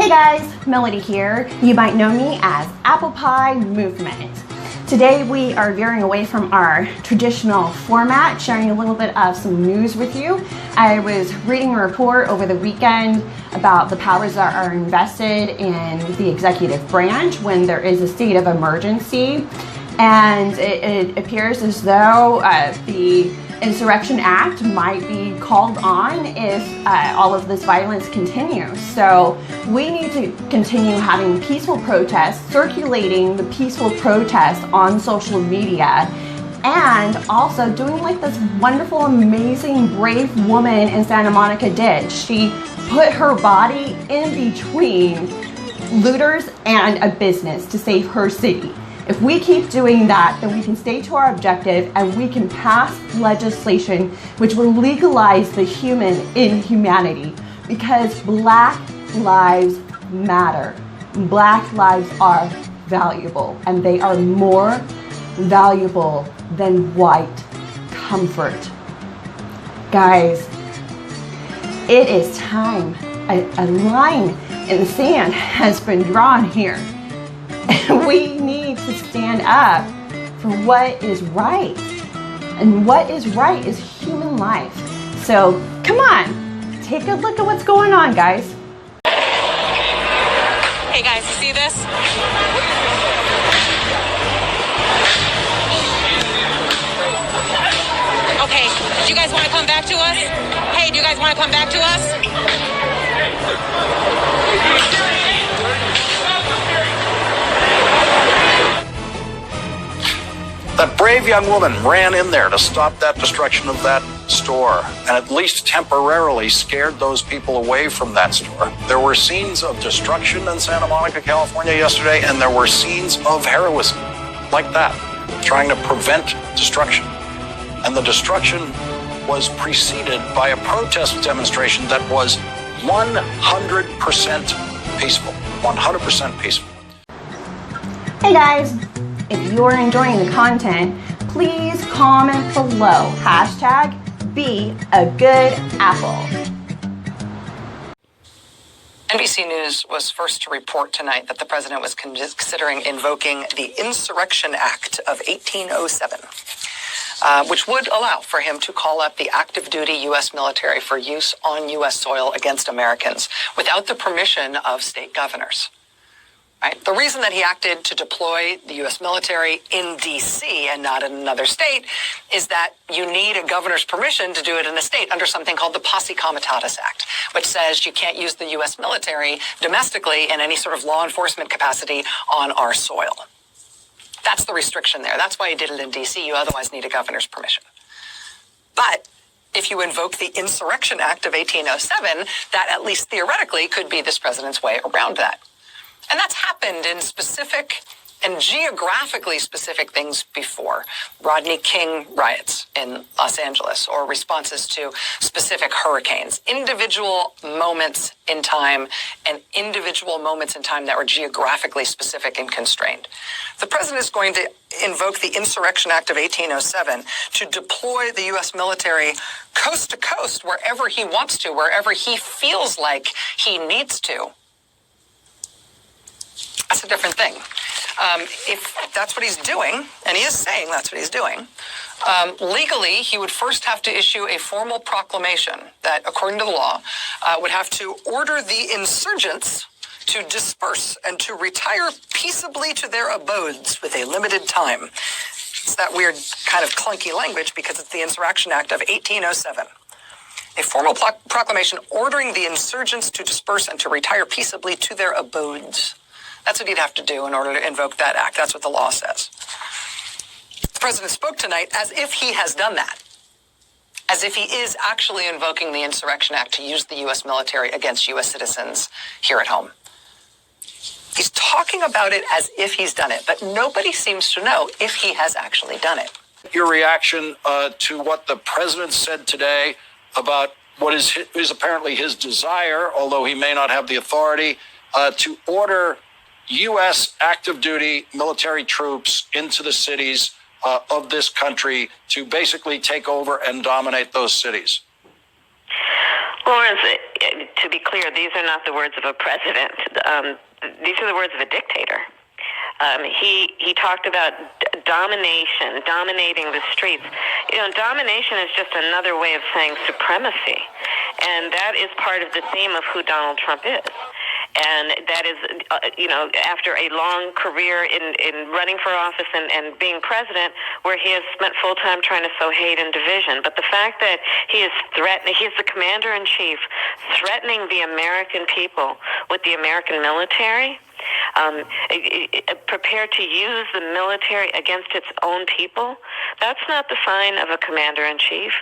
Hey guys, Melody here. You might know me as ApplePie Movement. Today we are veering away from our traditional format, sharing a little bit of some news with you. I was reading a report over the weekend about the powers that are invested in the executive branch when there is a state of emergency. And it appears as though the Insurrection Act might be called on if all of this violence continues. So we need to continue having peaceful protests, circulating the peaceful protest on social media, and also doing like this wonderful, amazing, brave woman in Santa Monica did. She put her body in between looters and a business to save her city. If we keep doing that, then we can stay to our objective and we can pass legislation which will legalize the human inhumanity, because Black lives matter. Black lives are valuable, and they are more valuable than white comfort. Guys, it is time. A line in the sand has been drawn here. We need to stand up for what is right. And what is right is human life. So come on, take a look at what's going on, guys. Hey guys, you see this? Okay, do you guys want to come back to us? Hey, do you guys want to come back to us? That brave young woman ran in there to stop that destruction of that store and at least temporarily scared those people away from that store. There were scenes of destruction in Santa Monica, California yesterday, and there were scenes of heroism like that, trying to prevent destruction. And the destruction was preceded by a protest demonstration that was 100% peaceful. 100% peaceful. Hey guys, if you're enjoying the content, please comment below. Hashtag be a good apple. NBC News was first to report tonight that the president was considering invoking the Insurrection Act of 1807, which would allow for him to call up the active duty U.S. military for use on U.S. soil against Americans without the permission of state governors. Right? The reason that he acted to deploy the U.S. military in D.C. and not in another state is that you need a governor's permission to do it in a state under something called the Posse Comitatus Act, which says you can't use the U.S. military domestically in any sort of law enforcement capacity on our soil. That's the restriction there. That's why you did it in D.C. You otherwise need a governor's permission. But if you invoke the Insurrection Act of 1807, that at least theoretically could be this president's way around that. And that's happened in specific and geographically specific things before. Rodney King riots in Los Angeles, or responses to specific hurricanes. Individual moments in time, and individual moments in time that were geographically specific and constrained. The president is going to invoke the Insurrection Act of 1807 to deploy the U.S. military coast to coast wherever he wants to, wherever he feels like he needs to. That's a different thing. If that's what he's doing, and he is saying that's what he's doing, legally, he would first have to issue a formal proclamation that, according to the law, would have to order the insurgents to disperse and to retire peaceably to their abodes with a limited time. It's that weird kind of clunky language because it's the Insurrection Act of 1807. A formal proclamation ordering the insurgents to disperse and to retire peaceably to their abodes. That's what he'd have to do in order to invoke that act. That's what the law says. The president spoke tonight as if he has done that, as if he is actually invoking the Insurrection Act to use the U.S. military against U.S. citizens here at home. He's talking about it as if he's done it, but nobody seems to know if he has actually done it. Your reaction to what the president said today about what is apparently his desire, although he may not have the authority, to order U.S. active duty military troops into the cities of this country to basically take over and dominate those cities? Lawrence, to be clear, these are not the words of a president. These are the words of a dictator. He talked about dominating the streets. Domination is just another way of saying supremacy, and that is part of the theme of who Donald Trump is. And that is, after a long career in running for office and being president, where he has spent full time trying to sow hate and division. But the fact that he is the commander-in-chief, threatening the American people with the American military, prepared to use the military against its own people, that's not the sign of a commander-in-chief.